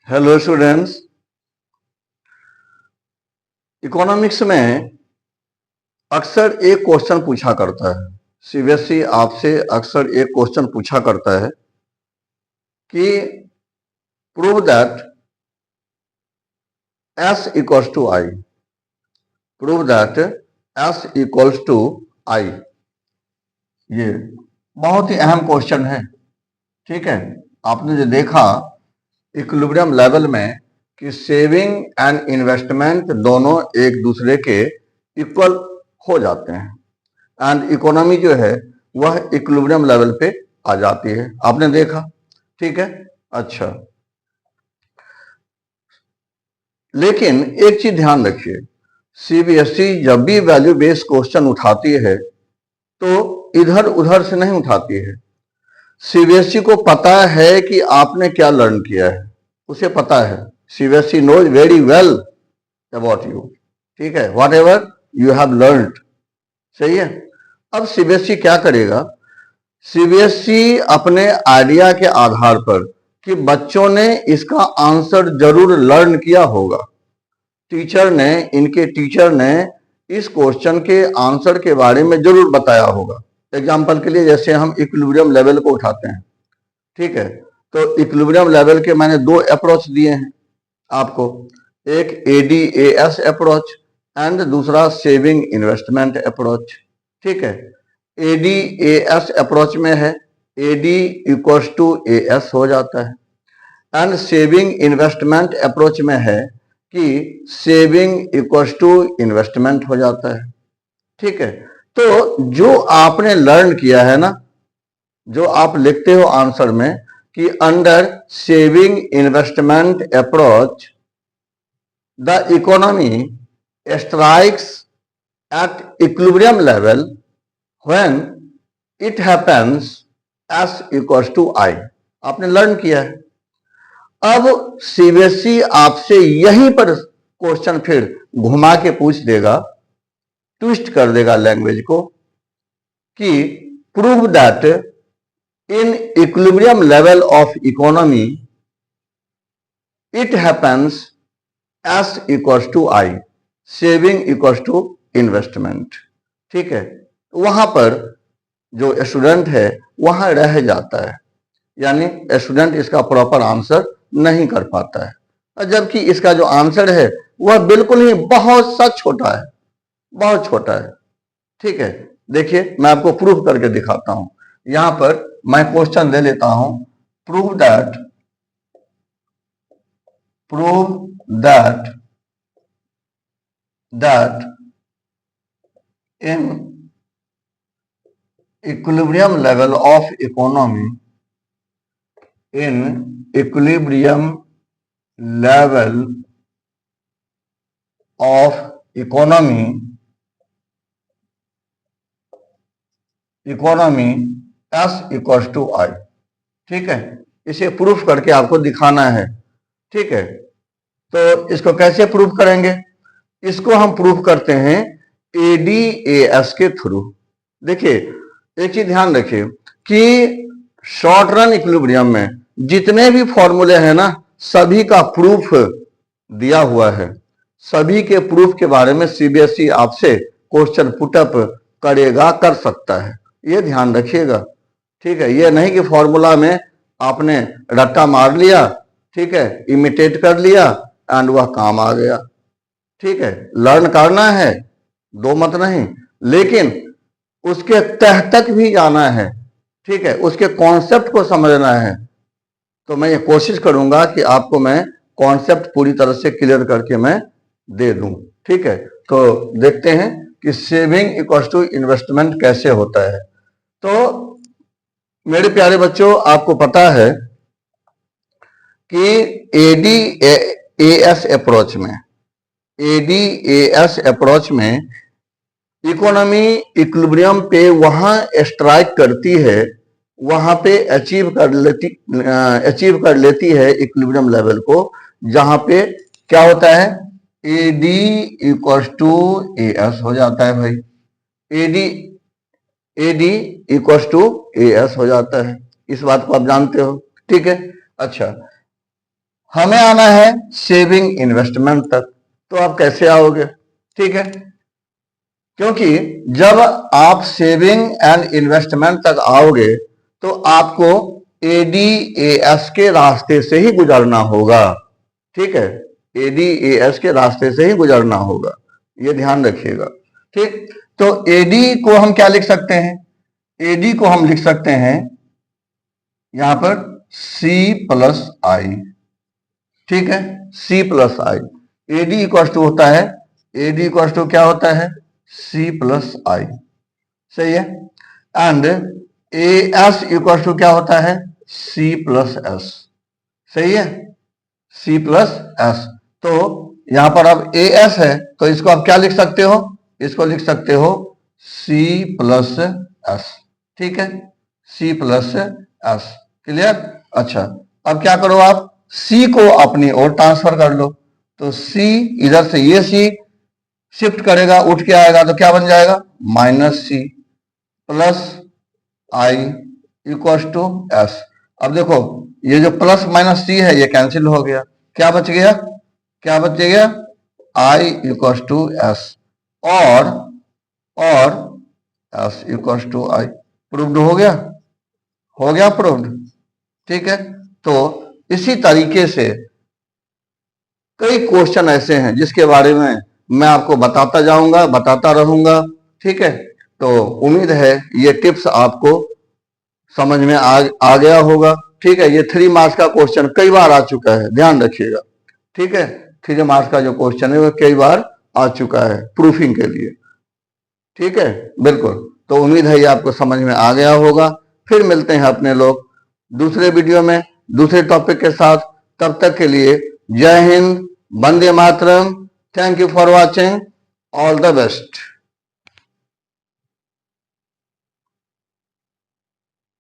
Hello students, economics में अक्सर एक क्वेश्चन पूछा करता है। सीबीएसई आपसे अक्सर एक क्वेश्चन पूछा करता है कि prove that S equals to I. Prove that S equals to I. ये बहुत ही अहम क्वेश्चन है। ठीक है, आपने जो देखा इक्विलिब्रियम लेवल में कि सेविंग एंड इन्वेस्टमेंट दोनों एक दूसरे के इक्वल हो जाते हैं एंड इकोनॉमी जो है वह इक्विलिब्रियम लेवल पे आ जाती है। आपने देखा, ठीक है। अच्छा, लेकिन एक चीज ध्यान रखिए, सीबीएसई जब भी वैल्यू बेस्ड क्वेश्चन उठाती है तो इधर उधर से नहीं उठाती है। सीबीएसई को पता है कि आपने क्या लर्न किया है, उसे पता है। CBSE knows very well about you. ठीक है, whatever you have learn. सही है। अब सीबीएसई क्या करेगा, सीबीएसई अपने आइडिया के आधार पर कि बच्चों ने इसका आंसर जरूर लर्न किया होगा, इनके टीचर ने इस क्वेश्चन के आंसर के बारे में जरूर बताया होगा। एग्जाम्पल के लिए जैसे हम इक्विलिब्रियम लेवल को उठाते हैं, ठीक है, तो इक्विलिब्रियम लेवल के मैंने दो अप्रोच दिए हैं आपको, एक ADAS अप्रोच एंड दूसरा सेविंग इन्वेस्टमेंट अप्रोच। ठीक है, ADAS अप्रोच में है AD इक्वल्स टू AS हो जाता है एंड सेविंग इन्वेस्टमेंट अप्रोच में है कि सेविंग इक्वल्स टू इन्वेस्टमेंट हो जाता है। ठीक है, तो जो आपने लर्न किया है ना, जो आप लिखते हो आंसर में कि under saving investment approach the economy strikes at equilibrium level when it happens S equals to I. आपने लर्न किया है। अब सीबीएसई आपसे यहीं पर क्वेश्चन फिर घुमा के पूछ देगा, ट्विस्ट कर देगा लैंग्वेज को, कि prove that in equilibrium level of economy it happens S equals to I, saving equals to investment. ठीक है, वहां पर जो स्टूडेंट है वहां रह जाता है, यानी स्टूडेंट इसका प्रॉपर आंसर नहीं कर पाता है, जबकि इसका जो आंसर है वह बिल्कुल ही बहुत सा छोटा है, बहुत छोटा है। ठीक है, देखिए मैं आपको प्रूफ करके दिखाता हूं। यहां पर मैं क्वेश्चन दे लेता हूं, prove that in equilibrium level of economy, in equilibrium level of economy S equals to I. ठीक है, इसे प्रूफ करके आपको दिखाना है। ठीक है, तो इसको कैसे प्रूफ करेंगे? इसको हम प्रूफ करते हैं ADAS के थ्रू। देखिए एक चीज ध्यान रखिए कि शॉर्ट रन इक्विलिब्रियम में जितने भी फॉर्मूले हैं ना, सभी का प्रूफ दिया हुआ है। सभी के प्रूफ के बारे में सीबीएसई आपसे क्वेश्चन पुटअप करेगा, कर सकता है, ये ध्यान रखिएगा। ठीक है, ये नहीं कि फॉर्मूला में आपने रट्टा मार लिया, ठीक है, इमिटेट कर लिया एंड वह काम आ गया। ठीक है, लर्न करना है, दो मत नहीं, लेकिन उसके तह तक भी जाना है। ठीक है, उसके कॉन्सेप्ट को समझना है। तो मैं ये कोशिश करूंगा कि आपको मैं कॉन्सेप्ट पूरी तरह से क्लियर करके मैं दे दूं। ठीक है, तो देखते हैं कि सेविंग इक्वल्स टू इन्वेस्टमेंट कैसे होता है। तो मेरे प्यारे बच्चों, आपको पता है कि ADAS अप्रोच में इकोनॉमी इक्विलिब्रियम पे वहां स्ट्राइक करती है, वहां पे अचीव कर लेती है इक्विलिब्रियम लेवल को, जहां पे क्या होता है, AD इक्वल्स टू AS हो जाता है भाई। AD इक्वल्स टू AS हो जाता है, इस बात को आप जानते हो। ठीक है। अच्छा, हमें आना है सेविंग इन्वेस्टमेंट तक, तो आप कैसे आओगे? ठीक है, क्योंकि जब आप सेविंग एंड इन्वेस्टमेंट तक आओगे तो आपको एडीएएस के रास्ते से ही गुजरना होगा। ठीक है, एडीएएस के रास्ते से ही गुजरना होगा, ये ध्यान रखिएगा। ठीक, तो एडी को हम क्या लिख सकते हैं? एडी को हम लिख सकते हैं यहां पर सी प्लस आई। ठीक है, C plus I. AD equal to होता है, एडी इक्वल टू क्या होता है? C plus I. सही है। And A S equal to क्या होता है? C plus S. सही है, सी प्लस एस। तो यहां पर अब ए एस है तो इसको आप क्या लिख सकते हो? इसको लिख सकते हो सी प्लस एस। ठीक है, सी प्लस एस। क्लियर? अच्छा, अब क्या करो आप? सी को अपनी ओर ट्रांसफर कर लो। तो सी इधर से ये सी शिफ्ट करेगा, उठ के आएगा तो क्या बन जाएगा? Minus C plus I equal to S. अब देखो ये जो प्लस माइनस सी है ये कैंसिल हो गया, क्या बच गया? क्या बच गया? आई इक्वल टू एस और S equal to I. Proved हो गया? हो गया प्रूव्ड। ठीक है, तो इसी तरीके से कई क्वेश्चन ऐसे हैं जिसके बारे में मैं आपको बताता जाऊंगा, बताता रहूंगा। ठीक है, तो उम्मीद है ये टिप्स आपको समझ में आ गया होगा। ठीक है, ये 3 मार्क्स का क्वेश्चन कई बार आ चुका है, ध्यान रखिएगा। ठीक है, 3 मार्क्स का जो क्वेश्चन है वो कई बार आ चुका है प्रूफिंग के लिए। ठीक है, बिल्कुल। तो उम्मीद है ये आपको समझ में आ गया होगा। फिर मिलते हैं अपने लोग दूसरे वीडियो में दूसरे टॉपिक के साथ। तब तक के लिए Jai Hind, Vande Mataram. Thank you for watching, all the best.